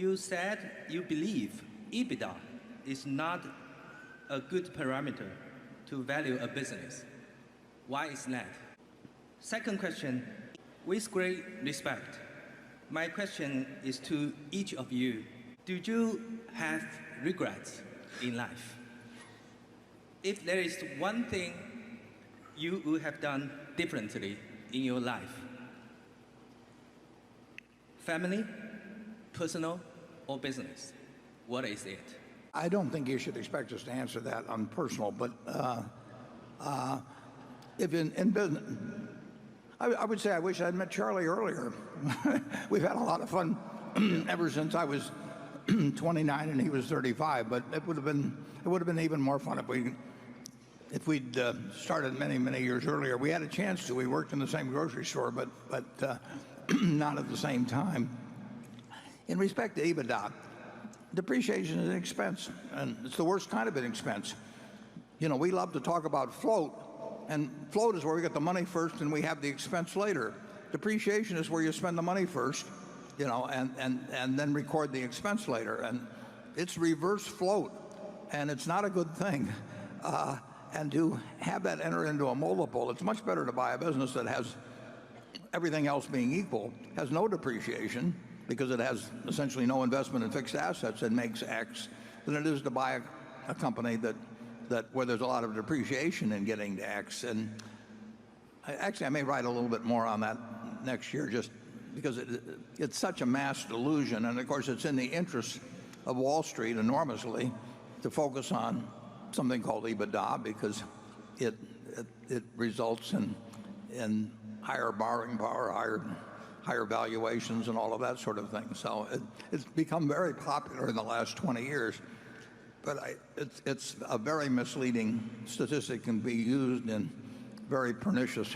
You said you believe EBITDA is not a good parameter to value a business. Why is that? Second question, with great respect, my question is to each of you. Do you have regrets in life? If there is one thing you would have done differently in your life, family, personal, or business, what is it? I don't think you should expect us to answer that on personal, but if in business, I would say I wish I'd met Charlie earlier. We've had a lot of fun ever since I was 29 and he was 35, but it would have been even more fun if we'd started many years earlier. We had a chance to. We worked in the same grocery store, but not at the same time. In respect to EBITDA, depreciation is an expense, and it's the worst kind of an expense. You know, we love to talk about float, and float is where we get the money first and we have the expense later. Depreciation is where you spend the money first, you know, and then record the expense later. And it's reverse float, and it's not a good thing. And to have that enter into a multiple, it's much better to buy a business that has, everything else being equal, has no depreciation, because it has essentially no investment in fixed assets and makes X, than it is to buy a company that where there's a lot of depreciation in getting to X. And I may write a little bit more on that next year, just because it's such a mass delusion. And of course, it's in the interest of Wall Street enormously to focus on something called EBITDA, because it results in higher borrowing power, higher valuations, and all of that sort of thing. So it's become very popular in the last 20 years. But it's a very misleading statistic, can be used in very pernicious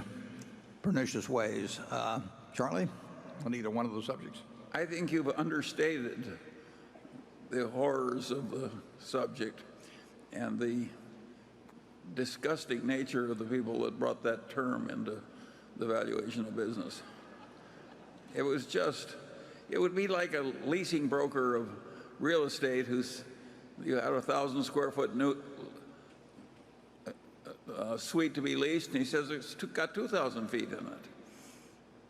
ways. Charlie, on either one of those subjects? I think you've understated the horrors of the subject and the disgusting nature of the people that brought that term into the valuation of business. It would be like a leasing broker of real estate you had a 1,000 square foot new suite to be leased, and he says it's got 2,000 feet in it.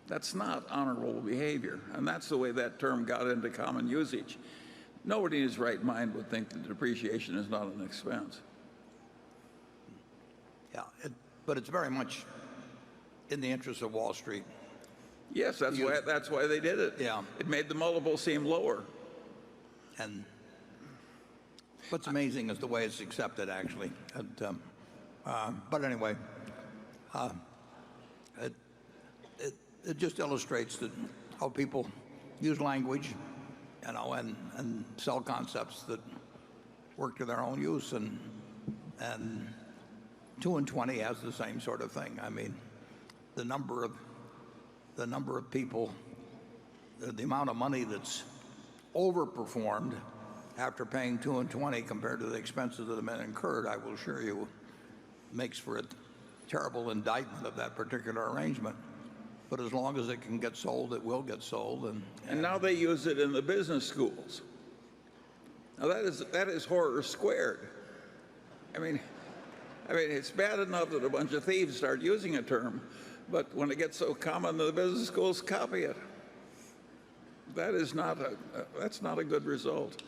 That's not honorable behavior, and that's the way that term got into common usage. Nobody in his right mind would think that depreciation is not an expense. Yeah, but it's very much in the interest of Wall Street. Yes, that's why they did it. Yeah. It made the multiple seem lower. And what's amazing is the way it's accepted, actually. But anyway, it just illustrates how people use language, you know, and sell concepts that work to their own use. And 2 and 20 has the same sort of thing. I mean, the number of people, the amount of money that's overperformed after paying 2 and 20 compared to the expenses that have been incurred, I will assure you, makes for a terrible indictment of that particular arrangement. But as long as it can get sold, it will get sold. And now they use it in the business schools. Now that is horror squared. I mean, it's bad enough that a bunch of thieves start using a term, but when it gets so common, the business schools copy it. That's not a good result.